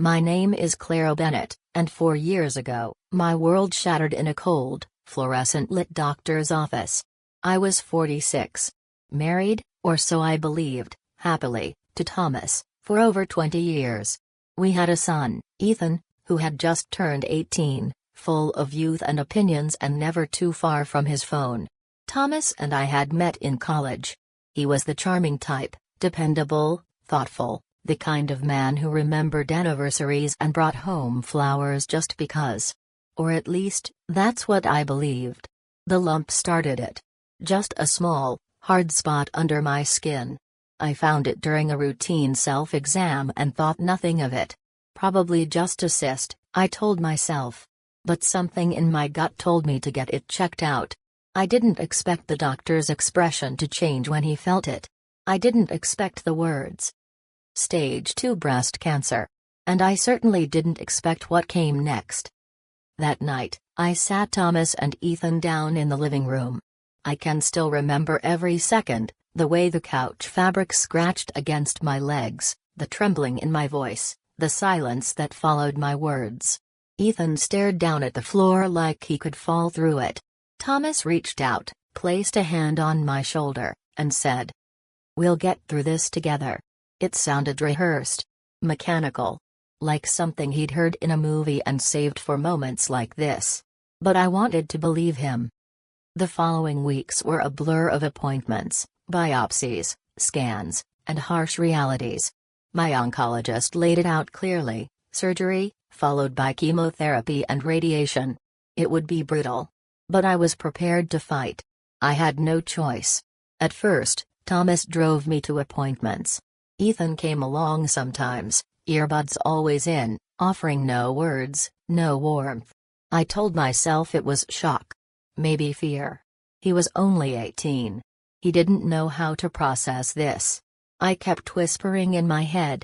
My name is Clara Bennett, and 4 years ago, my world shattered in a cold, fluorescent-lit doctor's office. I was 46. Married, or so I believed, happily, to Thomas, for over 20 years. We had a son, Ethan, who had just turned 18, full of youth and opinions and never too far from his phone. Thomas and I had met in college. He was the charming type, dependable, thoughtful, the kind of man who remembered anniversaries and brought home flowers just because. Or at least, that's what I believed. The lump started it. Just a small, hard spot under my skin. I found it during a routine self-exam and thought nothing of it. Probably just a cyst, I told myself. But something in my gut told me to get it checked out. I didn't expect the doctor's expression to change when he felt it. I didn't expect the words. Stage 2 breast cancer. And I certainly didn't expect what came next. That night, I sat Thomas and Ethan down in the living room. I can still remember every second, the way the couch fabric scratched against my legs, the trembling in my voice, the silence that followed my words. Ethan stared down at the floor like he could fall through it. Thomas reached out, placed a hand on my shoulder, and said, "We'll get through this together." It sounded rehearsed. Mechanical. Like something he'd heard in a movie and saved for moments like this. But I wanted to believe him. The following weeks were a blur of appointments, biopsies, scans, and harsh realities. My oncologist laid it out clearly: surgery, followed by chemotherapy and radiation. It would be brutal. But I was prepared to fight. I had no choice. At first, Thomas drove me to appointments. Ethan came along sometimes, earbuds always in, offering no words, no warmth. I told myself it was shock. Maybe fear. He was only 18. He didn't know how to process this. I kept whispering in my head.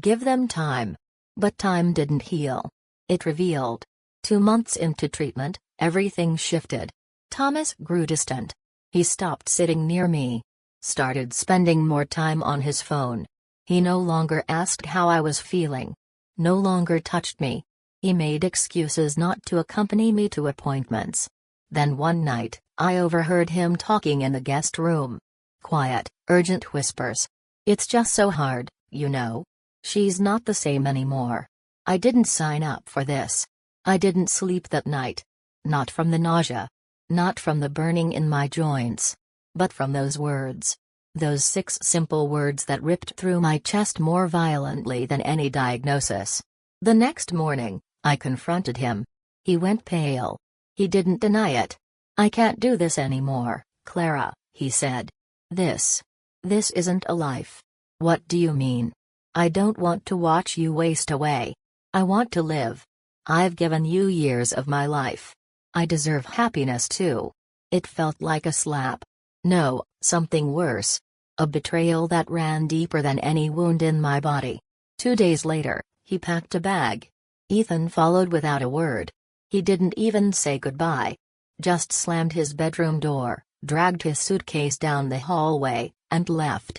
Give them time. But time didn't heal. It revealed. 2 months into treatment, everything shifted. Thomas grew distant. He stopped sitting near me. Started spending more time on his phone. He no longer asked how I was feeling. No longer touched me. He made excuses not to accompany me to appointments. Then one night, I overheard him talking in the guest room. Quiet, urgent whispers. "It's just so hard, you know. She's not the same anymore. I didn't sign up for this. I didn't sleep that night. Not from the nausea. Not from the burning in my joints. But from those words. Those 6 simple words that ripped through my chest more violently than any diagnosis. The next morning, I confronted him. He went pale. He didn't deny it. "I can't do this anymore, Clara," he said. This isn't a life." "What do you mean?" "I don't want to watch you waste away. I want to live. I've given you years of my life. I deserve happiness too." It felt like a slap. No, something worse. A betrayal that ran deeper than any wound in my body. 2 days later, he packed a bag. Ethan followed without a word. He didn't even say goodbye. Just slammed his bedroom door, dragged his suitcase down the hallway, and left.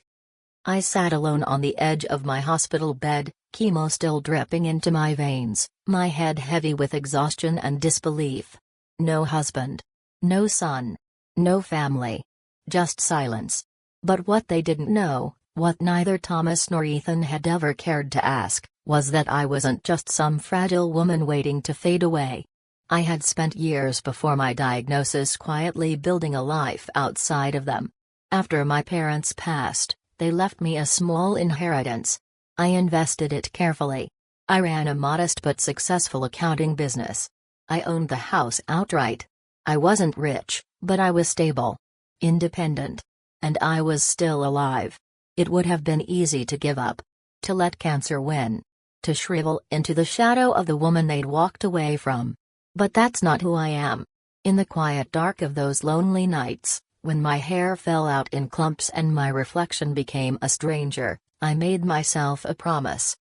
I sat alone on the edge of my hospital bed, chemo still dripping into my veins, my head heavy with exhaustion and disbelief. No husband. No son. No family. Just silence. But what they didn't know, what neither Thomas nor Ethan had ever cared to ask, was that I wasn't just some fragile woman waiting to fade away. I had spent years before my diagnosis quietly building a life outside of them. After my parents passed, they left me a small inheritance. I invested it carefully. I ran a modest but successful accounting business. I owned the house outright. I wasn't rich, but I was stable. Independent. And I was still alive. It would have been easy to give up. To let cancer win. To shrivel into the shadow of the woman they'd walked away from. But that's not who I am. In the quiet dark of those lonely nights, when my hair fell out in clumps and my reflection became a stranger, I made myself a promise.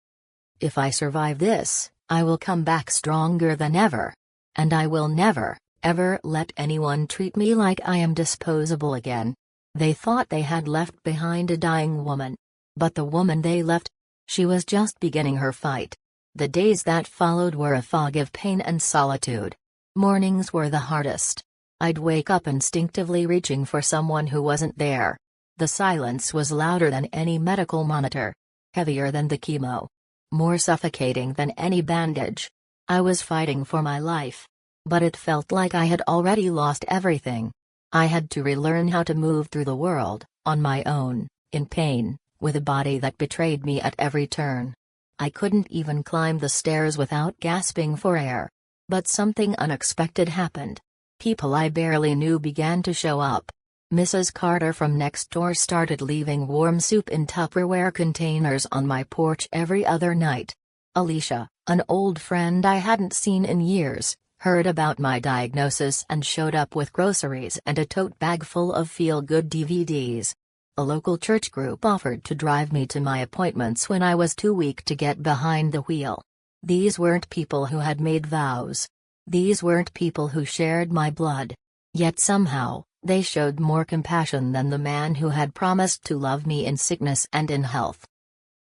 If I survive this, I will come back stronger than ever. And I will never, ever let anyone treat me like I am disposable again. They thought they had left behind a dying woman. But the woman they left, she was just beginning her fight. The days that followed were a fog of pain and solitude. Mornings were the hardest. I'd wake up instinctively reaching for someone who wasn't there. The silence was louder than any medical monitor. Heavier than the chemo. More suffocating than any bandage. I was fighting for my life. But it felt like I had already lost everything. I had to relearn how to move through the world, on my own, in pain, with a body that betrayed me at every turn. I couldn't even climb the stairs without gasping for air. But something unexpected happened. People I barely knew began to show up. Mrs. Carter from next door started leaving warm soup in Tupperware containers on my porch every other night. Alicia, an old friend I hadn't seen in years, heard about my diagnosis and showed up with groceries and a tote bag full of feel-good DVDs. A local church group offered to drive me to my appointments when I was too weak to get behind the wheel. These weren't people who had made vows. These weren't people who shared my blood. Yet somehow, they showed more compassion than the man who had promised to love me in sickness and in health.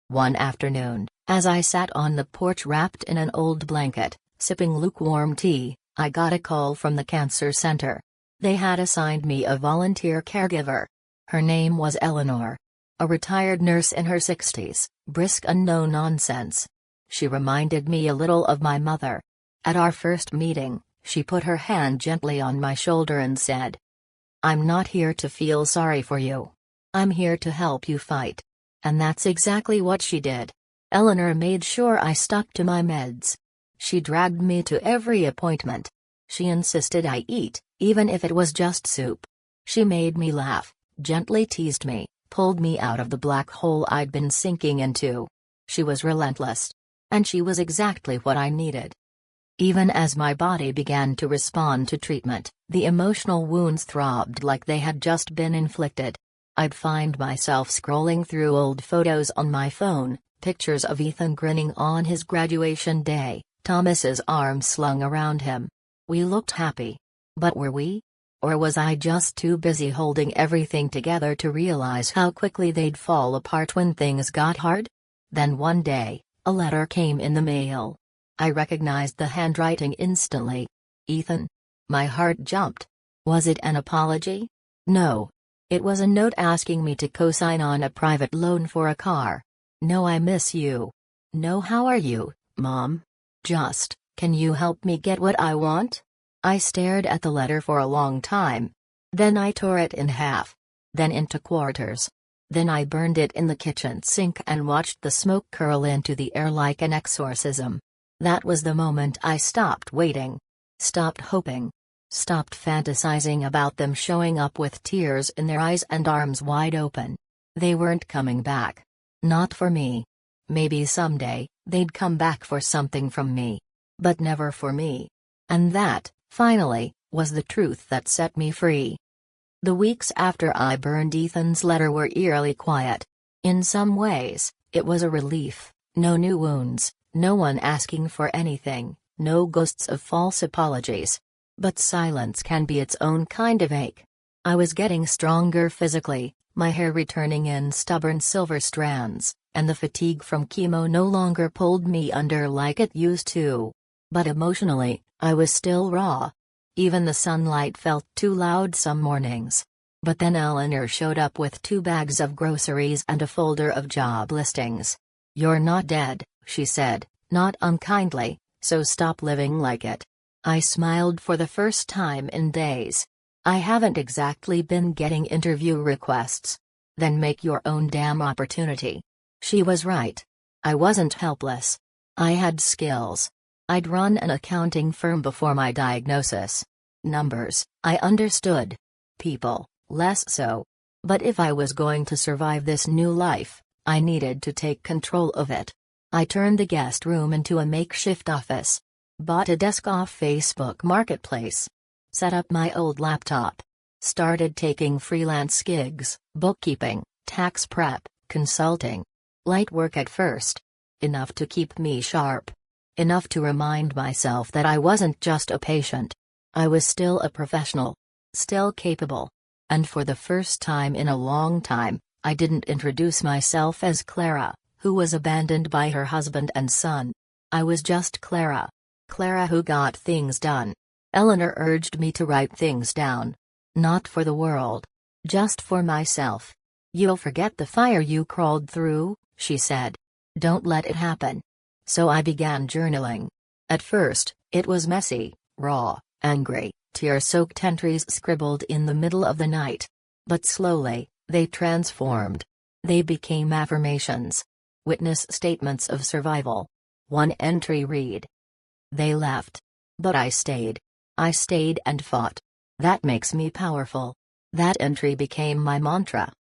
One afternoon, as I sat on the porch wrapped in an old blanket, sipping lukewarm tea, I got a call from the cancer center. They had assigned me a volunteer caregiver. Her name was Eleanor. A retired nurse in her 60s, brisk and no nonsense. She reminded me a little of my mother. At our first meeting, she put her hand gently on my shoulder and said, "I'm not here to feel sorry for you. I'm here to help you fight." And that's exactly what she did. Eleanor made sure I stuck to my meds. She dragged me to every appointment. She insisted I eat, even if it was just soup. She made me laugh, gently teased me, pulled me out of the black hole I'd been sinking into. She was relentless. And she was exactly what I needed. Even as my body began to respond to treatment, the emotional wounds throbbed like they had just been inflicted. I'd find myself scrolling through old photos on my phone, pictures of Ethan grinning on his graduation day, Thomas's arms slung around him. We looked happy. But were we? Or was I just too busy holding everything together to realize how quickly they'd fall apart when things got hard? Then one day, a letter came in the mail. I recognized the handwriting instantly. Ethan. My heart jumped. Was it an apology? No. It was a note asking me to co-sign on a private loan for a car. No, I miss you. No, how are you, Mom? Just, can you help me get what I want? I stared at the letter for a long time. Then I tore it in half. Then into quarters. Then I burned it in the kitchen sink and watched the smoke curl into the air like an exorcism. That was the moment I stopped waiting. Stopped hoping. Stopped fantasizing about them showing up with tears in their eyes and arms wide open. They weren't coming back. Not for me. Maybe someday, they'd come back for something from me. But never for me. And that, finally, was the truth that set me free. The weeks after I burned Ethan's letter were eerily quiet. In some ways, it was a relief. No new wounds, no one asking for anything, no ghosts of false apologies. But silence can be its own kind of ache. I was getting stronger physically, my hair returning in stubborn silver strands, and the fatigue from chemo no longer pulled me under like it used to. But emotionally, I was still raw. Even the sunlight felt too loud some mornings. But then Eleanor showed up with 2 bags of groceries and a folder of job listings. "You're not dead," she said, not unkindly, "so stop living like it." I smiled for the first time in days. I haven't exactly been getting interview requests. Then make your own damn opportunity. She was right. I wasn't helpless. I had skills. I'd run an accounting firm before my diagnosis. Numbers, I understood. People, less so. But if I was going to survive this new life, I needed to take control of it. I turned the guest room into a makeshift office. Bought a desk off Facebook Marketplace. Set up my old laptop. Started taking freelance gigs, bookkeeping, tax prep, consulting. Light work at first. Enough to keep me sharp. Enough to remind myself that I wasn't just a patient. I was still a professional. Still capable. And for the first time in a long time, I didn't introduce myself as Clara, who was abandoned by her husband and son. I was just Clara. Clara who got things done. Eleanor urged me to write things down. Not for the world. Just for myself. You'll forget the fire you crawled through, she said. Don't let it happen. So I began journaling. At first, it was messy, raw, angry, tear-soaked entries scribbled in the middle of the night. But slowly, they transformed. They became affirmations. Witness statements of survival. One entry read. They left. But I stayed. I stayed and fought. That makes me powerful. That entry became my mantra.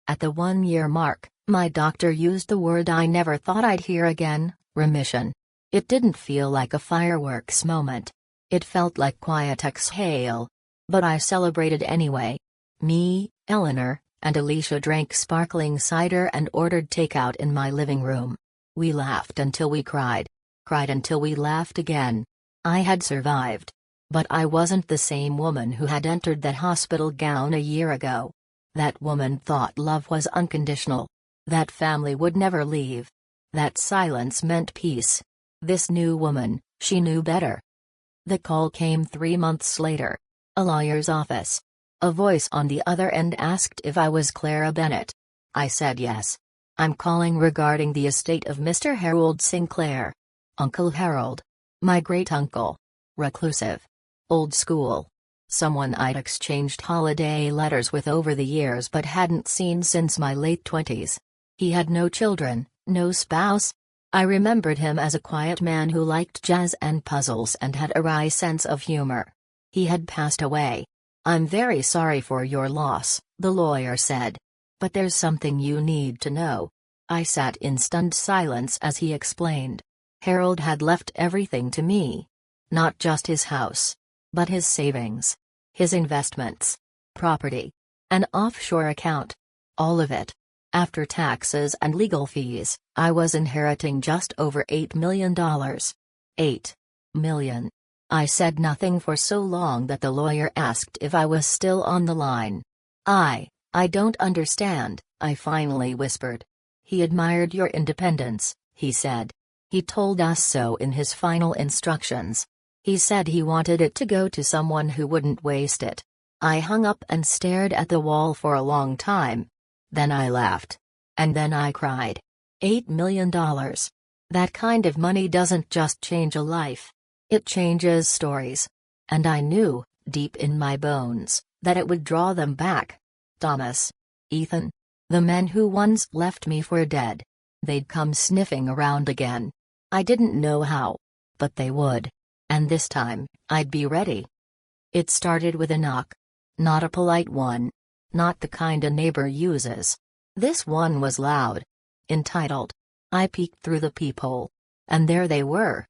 At the 1-year mark, my doctor used the word I never thought I'd hear again, remission. It didn't feel like a fireworks moment. It felt like quiet exhale. But I celebrated anyway. Me, Eleanor, and Alicia drank sparkling cider and ordered takeout in my living room. We laughed until we cried. Cried until we laughed again. I had survived. But I wasn't the same woman who had entered that hospital gown a year ago. That woman thought love was unconditional. That family would never leave. That silence meant peace. This new woman, she knew better. The call came 3 months later. A lawyer's office. A voice on the other end asked if I was Clara Bennett. I said yes. I'm calling regarding the estate of Mr. Harold Sinclair. Uncle Harold. My great-uncle. Reclusive. Old school. Someone I'd exchanged holiday letters with over the years but hadn't seen since my late 20s. He had no children, no spouse. I remembered him as a quiet man who liked jazz and puzzles and had a wry sense of humor. He had passed away. I'm very sorry for your loss, the lawyer said. But there's something you need to know. I sat in stunned silence as he explained. Harold had left everything to me. Not just his house. But his savings. His investments. Property. An offshore account. All of it. After taxes and legal fees, I was inheriting just over $8 million. $8 million. I said nothing for so long that the lawyer asked if I was still on the line. I don't understand, I finally whispered. He admired your independence, he said. He told us so in his final instructions. He said he wanted it to go to someone who wouldn't waste it. I hung up and stared at the wall for a long time. Then I laughed. And then I cried. $8 million. That kind of money doesn't just change a life. It changes stories. And I knew, deep in my bones, that it would draw them back. Thomas. Ethan. The men who once left me for dead. They'd come sniffing around again. I didn't know how. But they would. And this time, I'd be ready. It started with a knock. Not a polite one. Not the kind a neighbor uses. This one was loud. Entitled. I peeked through the peephole. And there they were.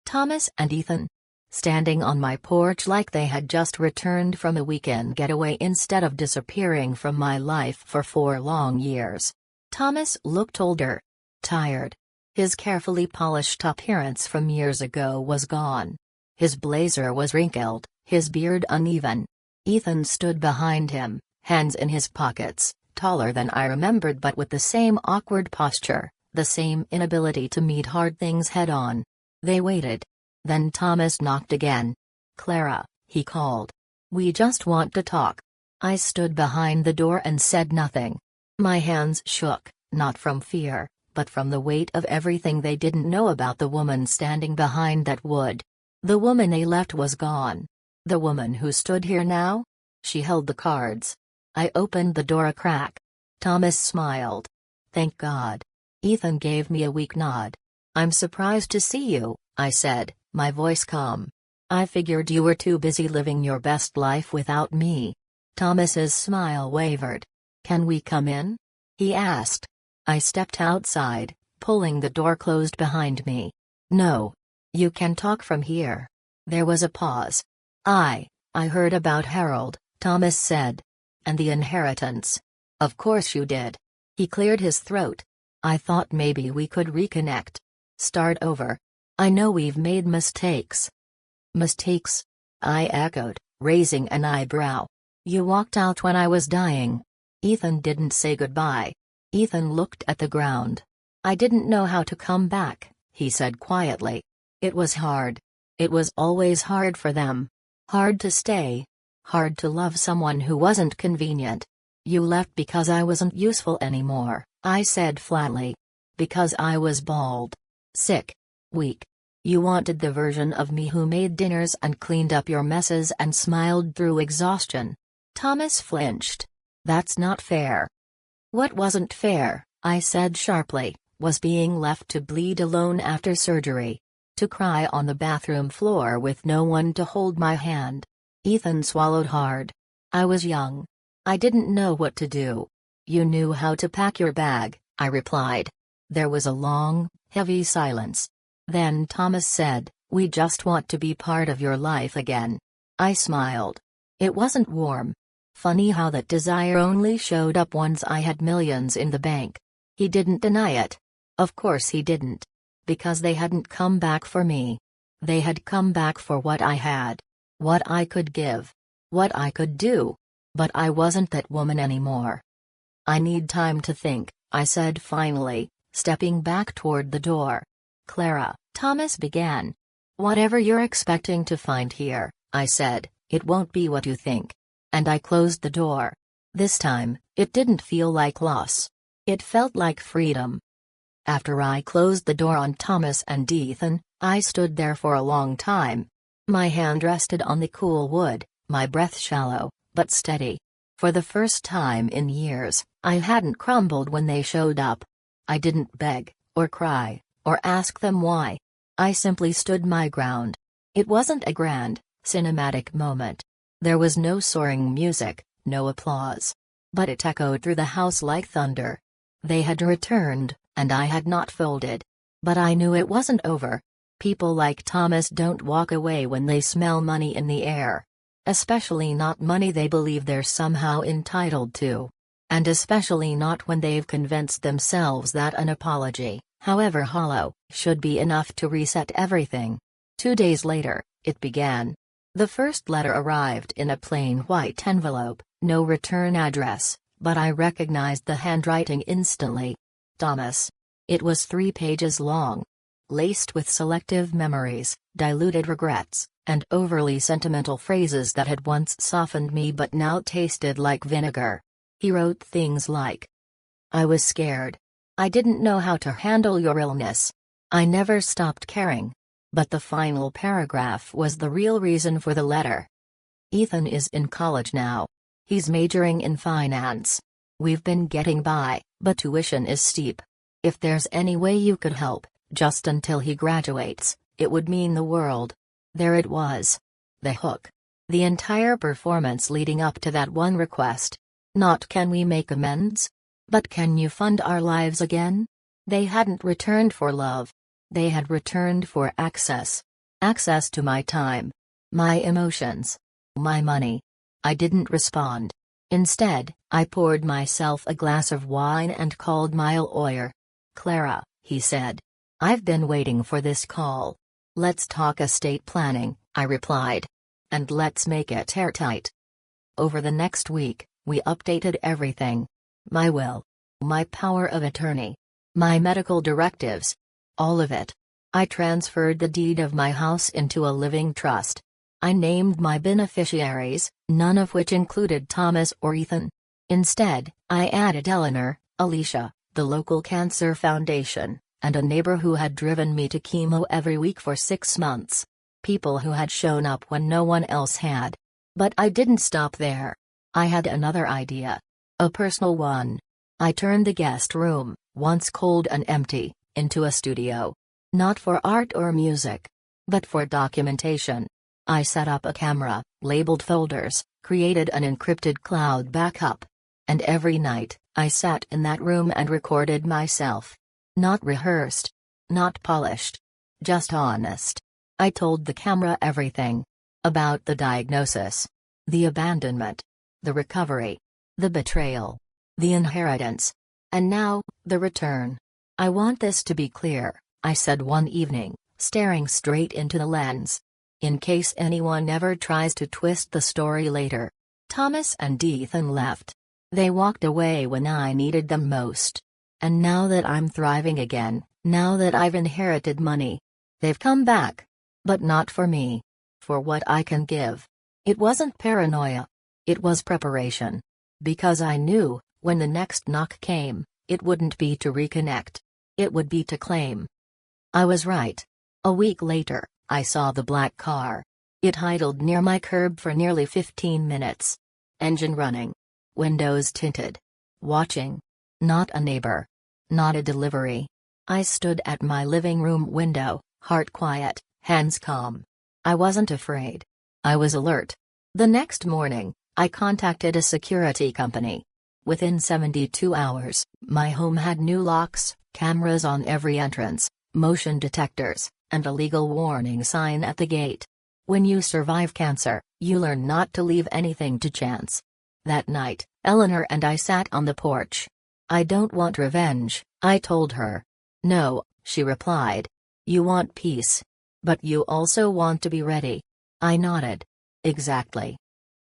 Thomas and Ethan. Standing on my porch like they had just returned from a weekend getaway instead of disappearing from my life for 4 long years. Thomas looked older. Tired. His carefully polished appearance from years ago was gone. His blazer was wrinkled, his beard uneven. Ethan stood behind him, hands in his pockets, taller than I remembered but with the same awkward posture, the same inability to meet hard things head-on. They waited. Then Thomas knocked again. Clara, he called. We just want to talk. I stood behind the door and said nothing. My hands shook, not from fear, but from the weight of everything they didn't know about the woman standing behind that wood. The woman they left was gone. The woman who stood here now? She held the cards. I opened the door a crack. Thomas smiled. Thank God. Ethan gave me a weak nod. I'm surprised to see you, I said, my voice calm. I figured you were too busy living your best life without me. Thomas's smile wavered. Can we come in? He asked. I stepped outside, pulling the door closed behind me. No. You can talk from here. There was a pause. I heard about Harold, Thomas said. And the inheritance. Of course you did. He cleared his throat. I thought maybe we could reconnect. Start over. I know we've made mistakes. Mistakes? I echoed, raising an eyebrow. You walked out when I was dying. Ethan didn't say goodbye. Ethan looked at the ground. I didn't know how to come back, he said quietly. It was hard. It was always hard for them. Hard to stay. Hard to love someone who wasn't convenient. You left because I wasn't useful anymore, I said flatly. Because I was bald. Sick. Weak. You wanted the version of me who made dinners and cleaned up your messes and smiled through exhaustion. Thomas flinched. That's not fair. What wasn't fair, I said sharply, was being left to bleed alone after surgery. To cry on the bathroom floor with no one to hold my hand. Ethan swallowed hard. I was young. I didn't know what to do. You knew how to pack your bag, I replied. There was a long, heavy silence. Then Thomas said, we just want to be part of your life again. I smiled. It wasn't warm. Funny how that desire only showed up once I had millions in the bank. He didn't deny it. Of course he didn't. Because they hadn't come back for me. They had come back for what I had. What I could give. What I could do. But I wasn't that woman anymore. I need time to think, I said finally, stepping back toward the door. Clara, Thomas began. Whatever you're expecting to find here, I said, it won't be what you think. And I closed the door. This time, it didn't feel like loss. It felt like freedom. After I closed the door on Thomas and Ethan, I stood there for a long time. My hand rested on the cool wood, my breath shallow, but steady. For the first time in years, I hadn't crumbled when they showed up. I didn't beg, or cry, or ask them why. I simply stood my ground. It wasn't a grand, cinematic moment. There was no soaring music, no applause. But it echoed through the house like thunder. They had returned, and I had not folded. But I knew it wasn't over. People like Thomas don't walk away when they smell money in the air. Especially not money they believe they're somehow entitled to. And especially not when they've convinced themselves that an apology, however hollow, should be enough to reset everything. 2 days later, it began. The first letter arrived in a plain white envelope, no return address, but I recognized the handwriting instantly. Thomas. It was 3 pages long. Laced with selective memories, diluted regrets, and overly sentimental phrases that had once softened me but now tasted like vinegar. He wrote things like, I was scared. I didn't know how to handle your illness. I never stopped caring. But the final paragraph was the real reason for the letter. Ethan is in college now. He's majoring in finance. We've been getting by, but tuition is steep. If there's any way you could help, just until he graduates, it would mean the world. There it was. The hook. The entire performance leading up to that one request. Not can we make amends? But can you fund our lives again? They hadn't returned for love. They had returned for access. Access to my time. My emotions. My money. I didn't respond. Instead, I poured myself a glass of wine and called my lawyer. Clara, he said. I've been waiting for this call. Let's talk estate planning, I replied. And let's make it airtight. Over the next week, we updated everything. My will. My power of attorney. My medical directives. All of it. I transferred the deed of my house into a living trust. I named my beneficiaries, none of which included Thomas or Ethan. Instead, I added Eleanor, Alicia, the local cancer foundation, and a neighbor who had driven me to chemo every week for 6 months. People who had shown up when no one else had. But I didn't stop there. I had another idea. A personal one. I turned the guest room, once cold and empty, into a studio. Not for art or music. But for documentation. I set up a camera, labeled folders, created an encrypted cloud backup. And every night, I sat in that room and recorded myself. Not rehearsed. Not polished. Just honest. I told the camera everything. About the diagnosis. The abandonment. The recovery. The betrayal. The inheritance. And now, the return. I want this to be clear, I said one evening, staring straight into the lens. In case anyone ever tries to twist the story later. Thomas and Ethan left. They walked away when I needed them most. And now that I'm thriving again, Now that I've inherited money, they've come back. But not for me. For what I can give. It wasn't paranoia. It was preparation. Because I knew, when the next knock came, it wouldn't be to reconnect. It would be to claim. I was right. A week later, I saw the black car. It idled near my curb for nearly 15 minutes. Engine running. Windows tinted. Watching. Not a neighbor. Not a delivery. I stood at my living room window, heart quiet, hands calm. I wasn't afraid. I was alert. The next morning, I contacted a security company. Within 72 hours, my home had new locks, cameras on every entrance, motion detectors, and a legal warning sign at the gate. When you survive cancer, you learn not to leave anything to chance. That night, Eleanor and I sat on the porch. I don't want revenge, I told her. No, she replied. You want peace. But you also want to be ready. I nodded. Exactly.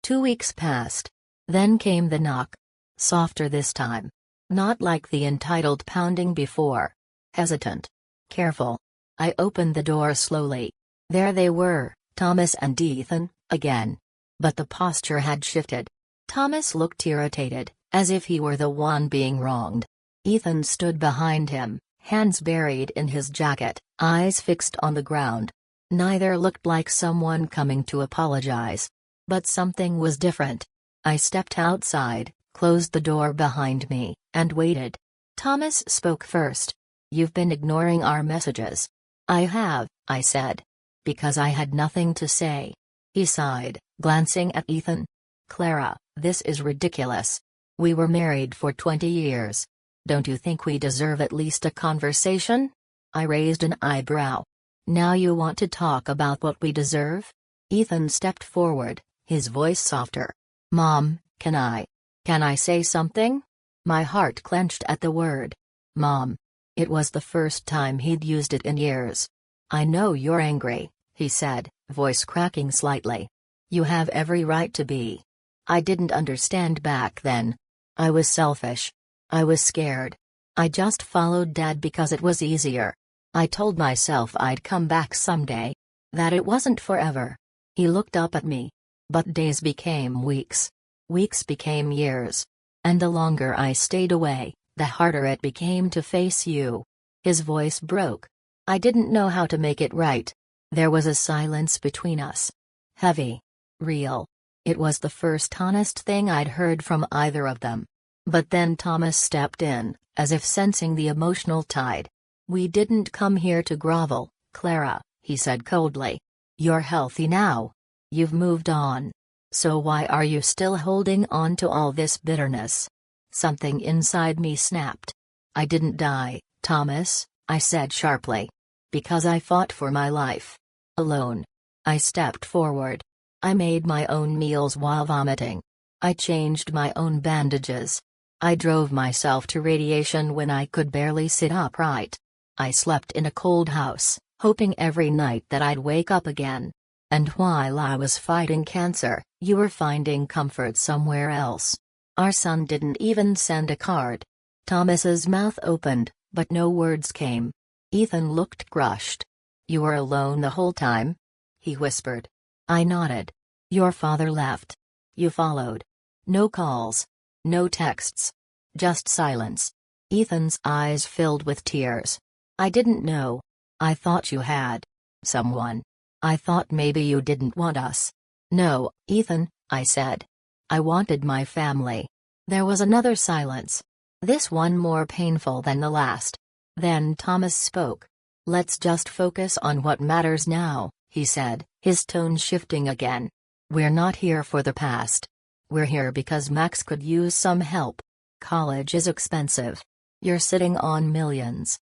2 weeks passed. Then came the knock. Softer this time. Not like the entitled pounding before. Hesitant. Careful. I opened the door slowly. There they were, Thomas and Ethan, again. But the posture had shifted. Thomas looked irritated, as if he were the one being wronged. Ethan stood behind him, hands buried in his jacket, eyes fixed on the ground. Neither looked like someone coming to apologize. But something was different. I stepped outside, closed the door behind me, and waited. Thomas spoke first. You've been ignoring our messages. I have, I said. Because I had nothing to say. He sighed, glancing at Ethan. Clara, this is ridiculous. We were married for 20 years. Don't you think we deserve at least a conversation? I raised an eyebrow. Now you want to talk about what we deserve? Ethan stepped forward, his voice softer. Mom, can I say something? My heart clenched at the word. Mom. It was the first time he'd used it in years. I know you're angry, he said, voice cracking slightly. You have every right to be. I didn't understand back then. I was selfish. I was scared. I just followed Dad because it was easier. I told myself I'd come back someday. That it wasn't forever. He looked up at me. But days became weeks. Weeks became years. And the longer I stayed away, the harder it became to face you. His voice broke. I didn't know how to make it right. There was a silence between us. Heavy. Real. It was the first honest thing I'd heard from either of them. But then Thomas stepped in, as if sensing the emotional tide. We didn't come here to grovel, Clara, he said coldly. You're healthy now. You've moved on. So why are you still holding on to all this bitterness? Something inside me snapped. I didn't die, Thomas, I said sharply. Because I fought for my life. Alone. I stepped forward. I made my own meals while vomiting. I changed my own bandages. I drove myself to radiation when I could barely sit upright. I slept in a cold house, hoping every night that I'd wake up again. And while I was fighting cancer, you were finding comfort somewhere else. Our son didn't even send a card. Thomas's mouth opened, but no words came. Ethan looked crushed. You were alone the whole time? He whispered. I nodded. Your father left. You followed. No calls. No texts. Just silence. Ethan's eyes filled with tears. I didn't know. I thought you had someone. I thought maybe you didn't want us. No, Ethan, I said. I wanted my family. There was another silence. This one more painful than the last. Then Thomas spoke. Let's just focus on what matters now, he said, his tone shifting again. We're not here for the past. We're here because Max could use some help. College is expensive. You're sitting on millions.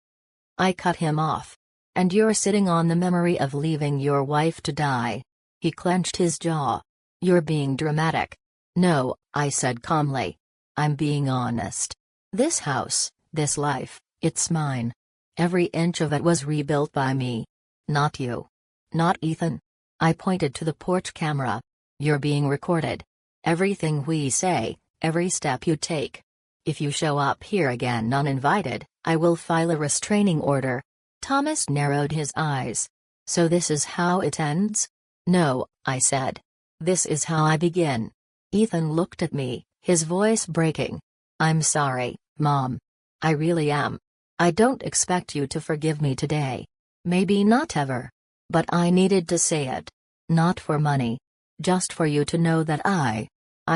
I cut him off. And you're sitting on the memory of leaving your wife to die. He clenched his jaw. You're being dramatic. No, I said calmly. I'm being honest. This house, this life, it's mine. Every inch of it was rebuilt by me. Not you. Not Ethan. I pointed to the porch camera. You're being recorded. Everything we say, every step you take. If you show up here again uninvited, I will file a restraining order. Thomas narrowed his eyes. So this is how it ends? No, I said. This is how I begin. Ethan looked at me, his voice breaking. I'm sorry, Mom. I really am. I don't expect you to forgive me today. Maybe not ever. But I needed to say it. Not for money. Just for you to know that I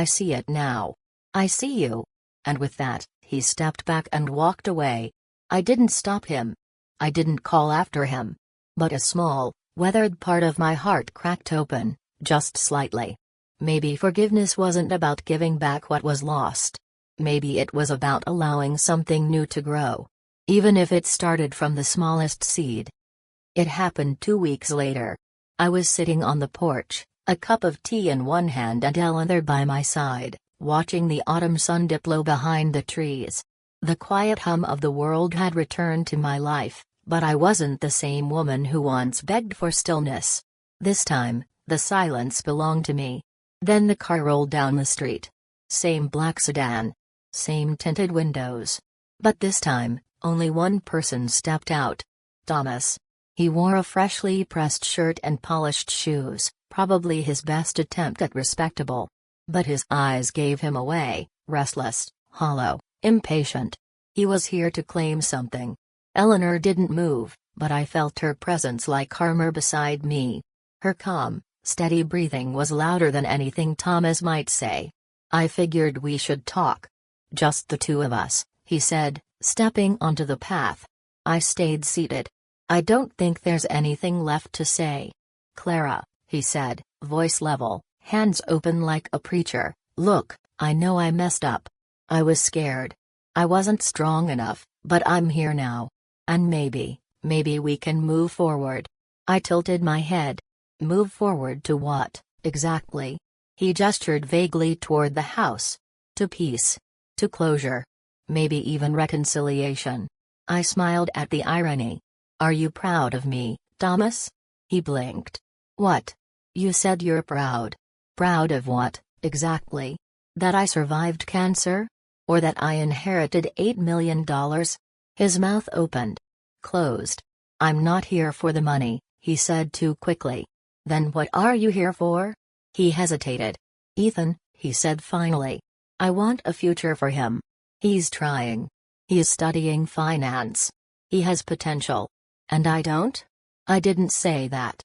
see it now. I see you. And with that, he stepped back and walked away. I didn't stop him. I didn't call after him. But a small, weathered part of my heart cracked open, just slightly. Maybe forgiveness wasn't about giving back what was lost. Maybe it was about allowing something new to grow. Even if it started from the smallest seed. It happened 2 weeks later. I was sitting on the porch, a cup of tea in one hand and Eleanor by my side, watching the autumn sun dip low behind the trees. The quiet hum of the world had returned to my life, but I wasn't the same woman who once begged for stillness. This time, the silence belonged to me. Then the car rolled down the street. Same black sedan. Same tinted windows. But this time, only one person stepped out. Thomas. He wore a freshly pressed shirt and polished shoes, probably his best attempt at respectable. But his eyes gave him away, restless, hollow, impatient. He was here to claim something. Eleanor didn't move, but I felt her presence like armor beside me. Her calm, steady breathing was louder than anything Thomas might say. I figured we should talk. Just the two of us, he said, stepping onto the path. I stayed seated. I don't think there's anything left to say. Clara, he said, voice level, hands open like a preacher, look, I know I messed up. I was scared. I wasn't strong enough, but I'm here now. And maybe we can move forward. I tilted my head. Move forward to what, exactly? He gestured vaguely toward the house. To peace. To closure. Maybe even reconciliation. I smiled at the irony. Are you proud of me, Thomas? He blinked. What? You said you're proud. Proud of what, exactly? That I survived cancer? Or that I inherited $8 million? His mouth opened. Closed. I'm not here for the money, he said too quickly. Then what are you here for? He hesitated. Ethan, he said finally. I want a future for him. He's trying. He's studying finance. He has potential. And I don't? I didn't say that.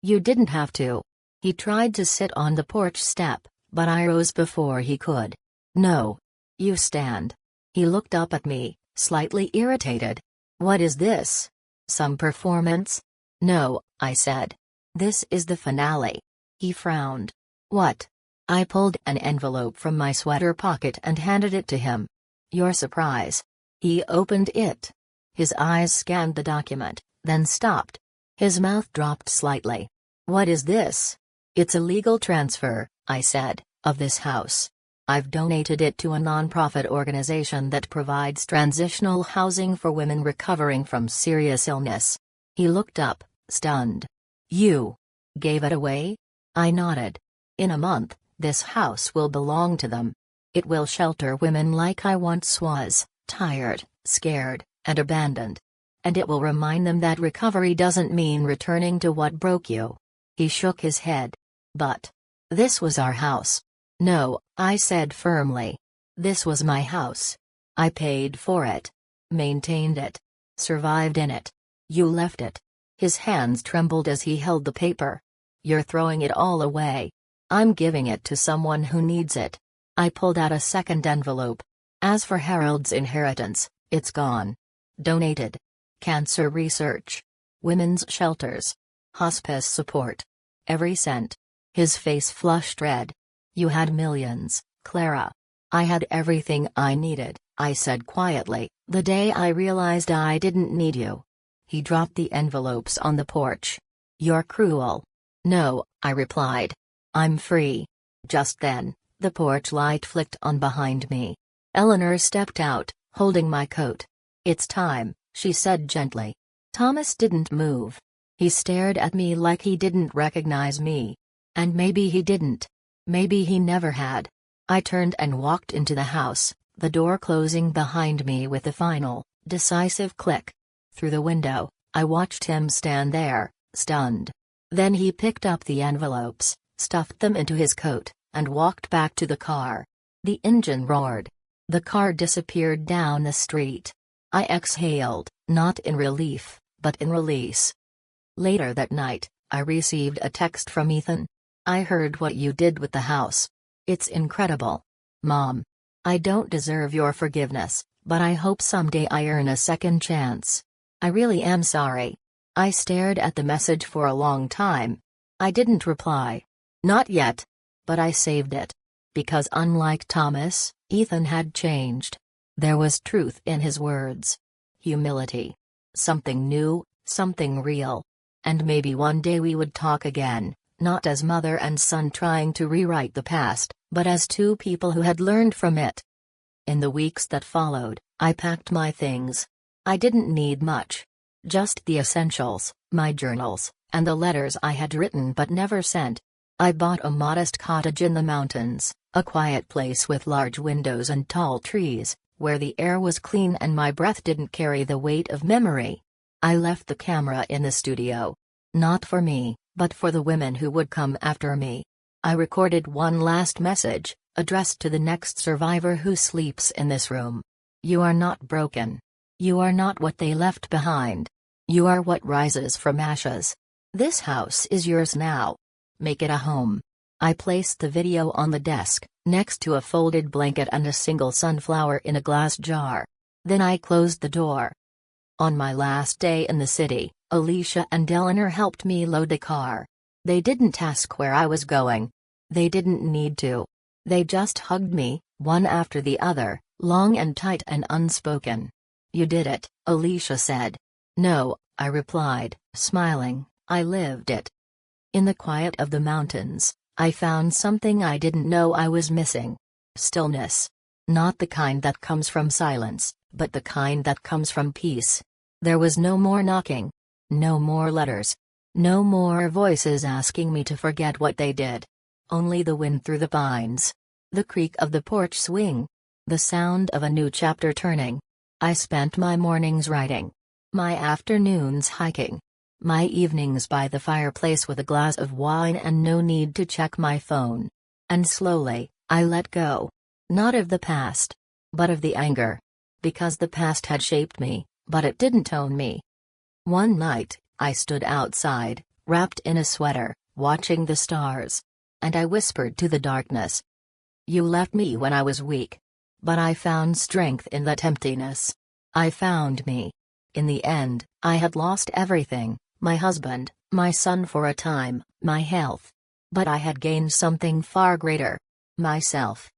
You didn't have to. He tried to sit on the porch step, but I rose before he could. No. You stand. He looked up at me, slightly irritated. What is this? Some performance? No, I said. This is the finale. He frowned. What? I pulled an envelope from my sweater pocket and handed it to him. Your surprise. He opened it. His eyes scanned the document, then stopped. His mouth dropped slightly. What is this? It's a legal transfer, I said, of this house. I've donated it to a non-profit organization that provides transitional housing for women recovering from serious illness. He looked up, stunned. You gave it away? I nodded. In a month, this house will belong to them. It will shelter women like I once was, tired, scared, and abandoned. And it will remind them that recovery doesn't mean returning to what broke you. He shook his head. But this was our house. No, I said firmly. This was my house. I paid for it. Maintained it. Survived in it. You left it. His hands trembled as he held the paper. You're throwing it all away. I'm giving it to someone who needs it. I pulled out a second envelope. As for Harold's inheritance, it's gone. Donated. Cancer research. Women's shelters. Hospice support. Every cent. His face flushed red. You had millions, Clara. I had everything I needed, I said quietly, the day I realized I didn't need you. He dropped the envelopes on the porch. You're cruel. No, I replied. I'm free. Just then, the porch light flicked on behind me. Eleanor stepped out, holding my coat. It's time, she said gently. Thomas didn't move. He stared at me like he didn't recognize me. And maybe he didn't. Maybe he never had. I turned and walked into the house, the door closing behind me with a final, Decisive click. Through the window, I watched him stand there, stunned. Then he picked up the envelopes, stuffed them into his coat, and walked back to the car. The engine roared. The car disappeared down the street. I exhaled, not in relief, but in release. Later that night, I received a text from Ethan. "I heard what you did with the house. It's incredible. Mom. I don't deserve your forgiveness, but I hope someday I earn a second chance. I really am sorry." I stared at the message for a long time. I didn't reply. Not yet. But I saved it. Because unlike Thomas, Ethan had changed. There was truth in his words. Humility. Something new, something real. And maybe one day we would talk again, not as mother and son trying to rewrite the past, but as two people who had learned from it. In the weeks that followed, I packed my things. I didn't need much. Just the essentials, my journals, and the letters I had written but never sent. I bought a modest cottage in the mountains, a quiet place with large windows and tall trees, where the air was clean and my breath didn't carry the weight of memory. I left the camera in the studio. Not for me, but for the women who would come after me. I recorded one last message, addressed to the next survivor who sleeps in this room. You are not broken. You are not what they left behind. You are what rises from ashes. This house is yours now. Make it a home. I placed the video on the desk, next to a folded blanket and a single sunflower in a glass jar. Then I closed the door. On my last day in the city, Alicia and Eleanor helped me load the car. They didn't ask where I was going. They didn't need to. They just hugged me, one after the other, long and tight and unspoken. You did it, Alicia said. No, I replied, smiling, I lived it. In the quiet of the mountains, I found something I didn't know I was missing. Stillness. Not the kind that comes from silence, but the kind that comes from peace. There was no more knocking. No more letters. No more voices asking me to forget what they did. Only the wind through the pines. The creak of the porch swing. The sound of a new chapter turning. I spent my mornings writing. My afternoons hiking. My evenings by the fireplace with a glass of wine and no need to check my phone. And slowly, I let go. Not of the past. But of the anger. Because the past had shaped me, but it didn't own me. One night, I stood outside, wrapped in a sweater, watching the stars. And I whispered to the darkness. You left me when I was weak. But I found strength in that emptiness. I found me. In the end, I had lost everything, my husband, my son for a time, my health. But I had gained something far greater. Myself.